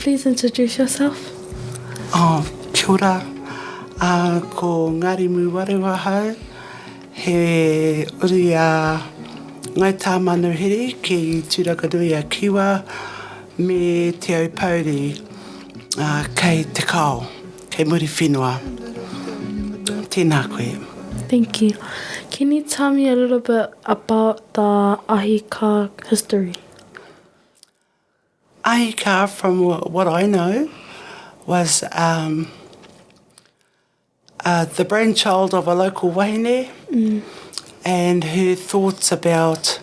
please introduce yourself? Kia ora. Ko Ngarimu Waru ahau. He uri a ngai tā manuhiri ki tūrakanui a Kiwa me te au pauri kei te kao, kei muri whenua. Tēnā koe. Thank you. Can you tell me a little bit about the ahika history? Ahika, from what I know, was the brainchild of a local wahine and her thoughts about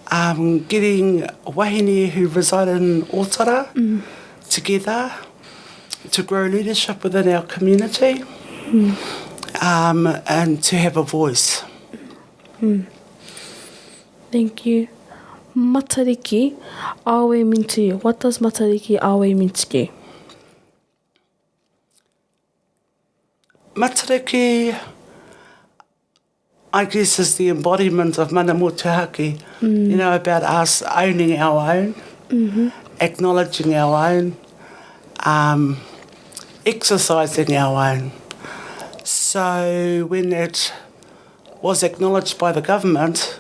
getting wahine who reside in Otara together to grow leadership within our community and to have a voice. Thank you. Matariki, awe mean to you. What does Matariki awe mean to you? Matariki, I guess, is the embodiment of mana motuhake, you know, about us owning our own, acknowledging our own, exercising our own. So when it was acknowledged by the government,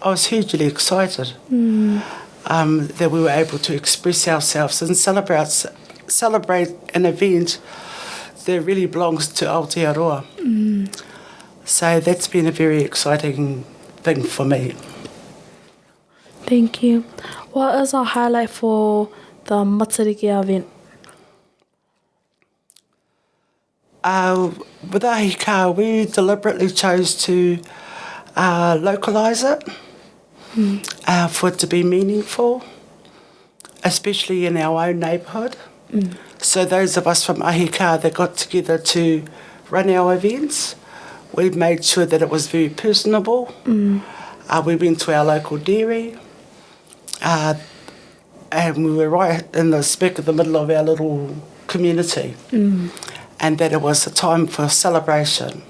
I was hugely excited that we were able to express ourselves and celebrate an event that really belongs to Aotearoa. So that's been a very exciting thing for me. Thank you. What is our highlight for the Matariki event? With ahika, we deliberately chose to localise it for it to be meaningful, especially in our own neighbourhood. So those of us from ahika that got together to run our events, we made sure that it was very personable. We went to our local dairy and we were right in the speck of the middle of our little community and that it was a time for celebration.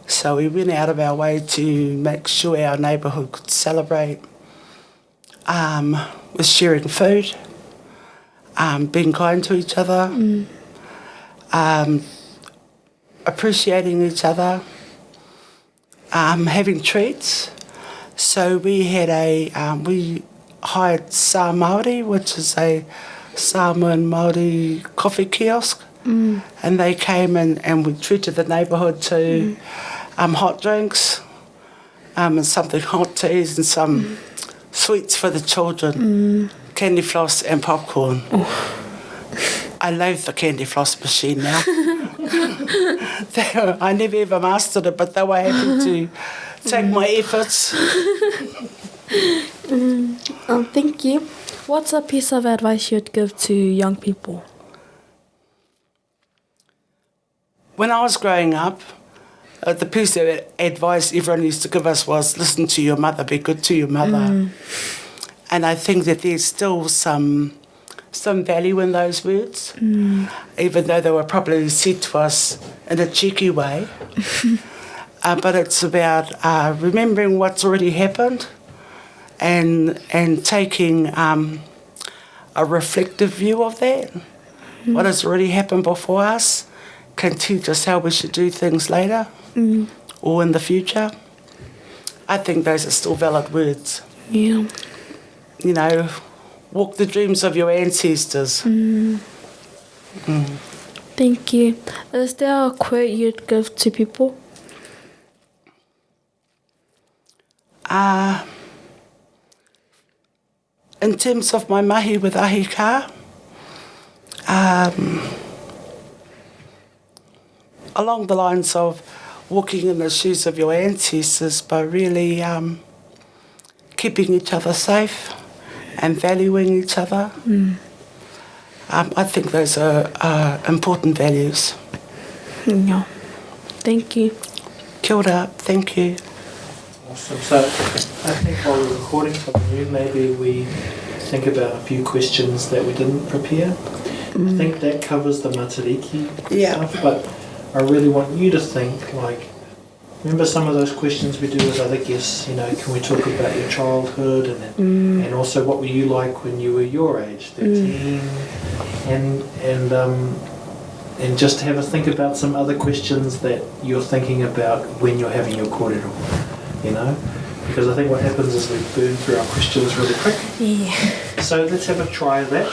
So we went out of our way to make sure our neighbourhood could celebrate with sharing food, being kind to each other, appreciating each other, having treats. So we had we hired Sa Māori, which is a Samoan Māori coffee kiosk, and they came in and we treated the neighbourhood to hot drinks, and something hot teas and some sweets for the children, candy floss and popcorn. I loathe the candy floss machine now. I never ever mastered it, but they were happy to take my efforts. Thank you. What's a piece of advice you'd give to young people? When I was growing up, the piece of advice everyone used to give us was listen to your mother, be good to your mother. And I think that there's still some value in those words, even though they were probably said to us in a cheeky way. But it's about remembering what's already happened and taking a reflective view of that. What has already happened before us can teach us how we should do things later or in the future. I think those are still valid words. Yeah. You know, walk the dreams of your ancestors. Thank you. Is there a quote you'd give to people? In terms of my mahi with ahika, along the lines of walking in the shoes of your ancestors, but really keeping each other safe and valuing each other. I think those are important values. Yeah. Thank you. Kia ora, thank you. Awesome. So I think while we're recording something new, maybe we think about a few questions that we didn't prepare. I think that covers the Matariki stuff, but I really want you to think, like, Remember some of those questions we do with other guests, you know, can we talk about your childhood and also what were you like when you were your age, 13, and just have a think about some other questions that you're thinking about when you're having your kōrero, you know? Because I think what happens is we burn through our questions really quick. Yeah. So let's have a try of that.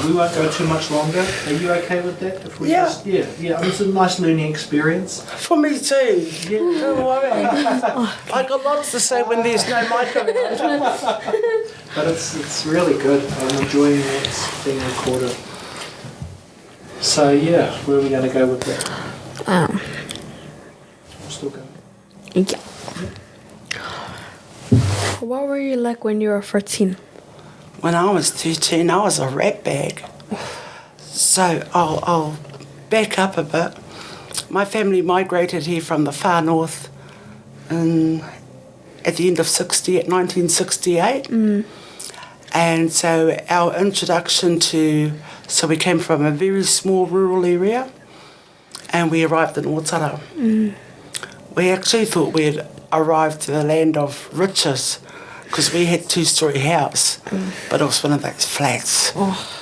We won't go too much longer. Are you okay with that? If we Yeah. Just, yeah. It's a nice learning experience. For me too. Yeah. Don't worry. I got lots to say when there's no mic around. But it's really good. I'm enjoying that being recorded. So yeah, where are we going to go with that? We're still going. Yeah. What were you like when you were 13? When I was 13, I was a rat bag. So I'll back up a bit. My family migrated here from the far north at the end of 1968. And so our introduction so we came from a very small rural area and we arrived in Otara. We actually thought we had arrived to the land of riches because we had 2-story house, but it was one of those flats.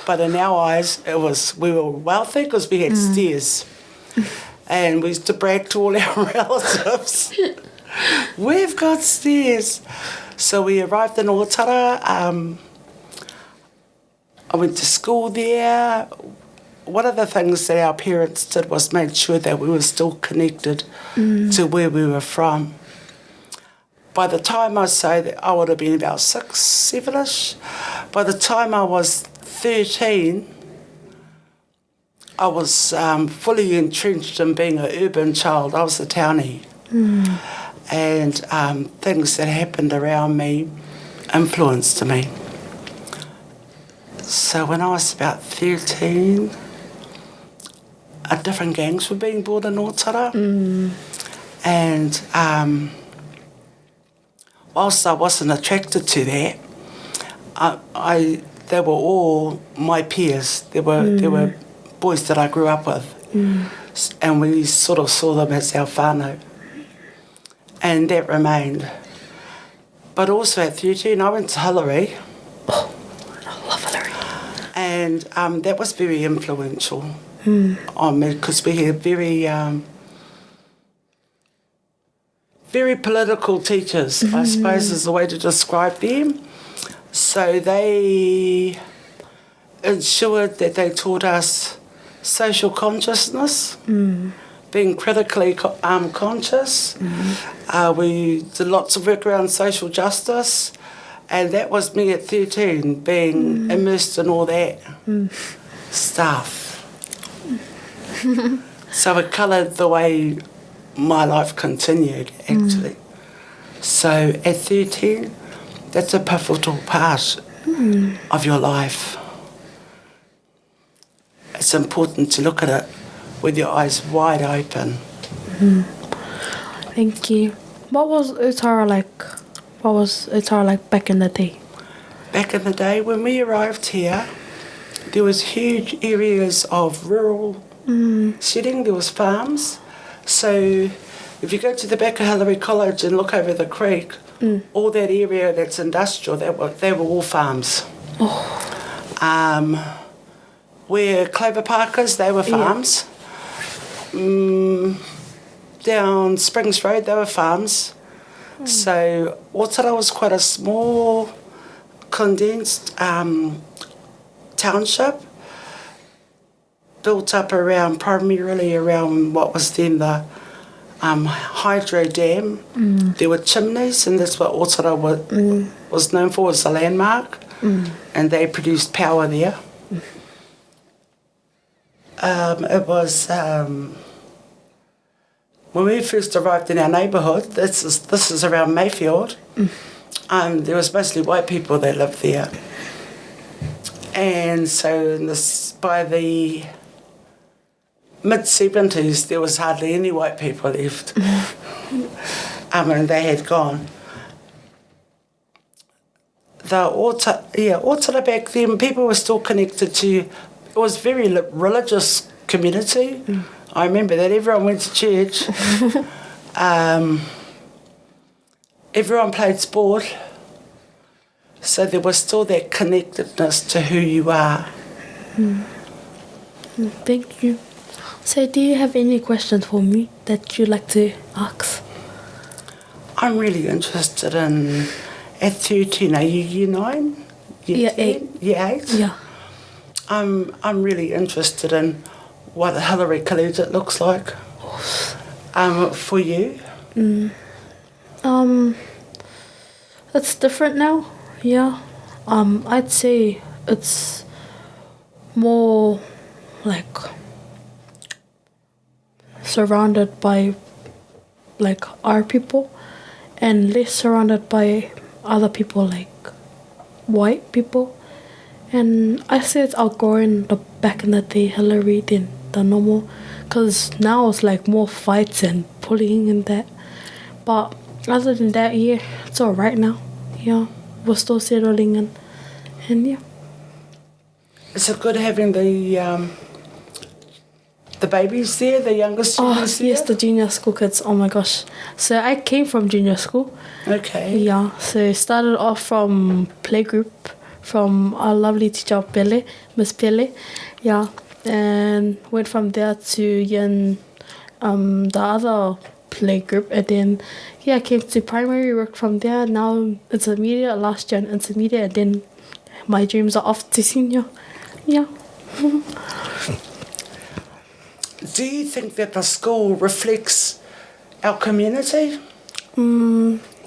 But in our eyes, we were wealthy because we had stairs. And we used to brag to all our relatives, we've got stairs. So we arrived in Otara. I went to school there. One of the things that our parents did was made sure that we were still connected to where we were from. By the time I say that I would have been about 6, 7-ish, by the time I was 13, I was fully entrenched in being an urban child. I was a townie. And things that happened around me influenced me. So when I was about 13, different gangs were being brought in Otara. And whilst I wasn't attracted to that, they were all my peers. They were boys that I grew up with. And we sort of saw them as our whānau. And that remained. But also at 13, I went to Hillary. Oh, I love Hillary. And that was very influential on me because we had very political teachers, I suppose is the way to describe them. So they ensured that they taught us social consciousness, being critically conscious. We did lots of work around social justice, and that was me at 13, being immersed in all that stuff. So it coloured the way my life continued, actually. So at 13, that's a pivotal part of your life. It's important to look at it with your eyes wide open. Thank you. What was Otara like? What was Otara like back in the day? Back in the day, when we arrived here, there was huge areas of rural setting. There was farms. So if you go to the back of Hillary College and look over the creek, all that area that's industrial, they were all farms. Where Clover Park is, they were farms. Down Springs Road, they were farms. So Otara was quite a small, condensed township, built up primarily around what was then the hydro dam. There were chimneys, and that's what Otara was known for, as a landmark, and they produced power there. It was when we first arrived in our neighbourhood. This is around Mayfield. There was mostly white people that lived there, and so by the mid-70s there was hardly any white people left. And they had gone. Otara back then, people were still connected to. It was a very religious community. I remember that everyone went to church. everyone played sport, so there was still that connectedness to who you are. Thank you. So do you have any questions for me that you'd like to ask? I'm really interested in, at 13, are you year 9? Year 10? 8. Year 8? Yeah. I'm really interested in what Hillary Collegiate looks like for you. It's different now. Yeah. I'd say it's more like surrounded by like our people and less surrounded by other people like white people. And I say it's outgrowing the back in the day Hillary than the normal, because now it's like more fights and bullying and that. But other than that, yeah, it's alright now. Yeah, we're still settling in, and yeah. Is it good having the babies there, the younger students there? Yes, the junior school kids. Oh my gosh. So I came from junior school. Okay. Yeah, so I started off from playgroup from our lovely teacher Pele, Miss Pele. Yeah, and went from there to the other playgroup, and then I came to primary, worked from there. Now intermediate, last year intermediate, and then my dreams are off to senior. Yeah. Do you think that the school reflects our community?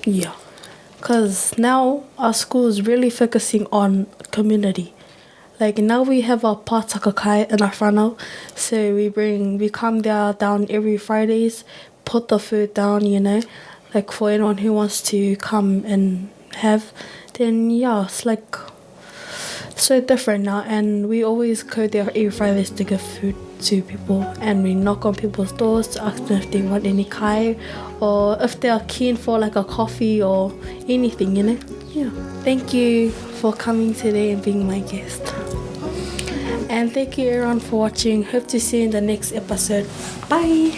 Yeah, because now our school is really focusing on community. Like now we have a pātaka kai in our whānau, so we come there down every Fridays, put the food down, like for anyone who wants to come and have. Then it's like so different now, and we always go there every Fridays to give food to people, and we knock on people's doors to ask them if they want any kai or if they are keen for like a coffee or anything, Yeah. Thank you for coming today and being my guest. And thank you everyone for watching. Hope to see you in the next episode. Bye.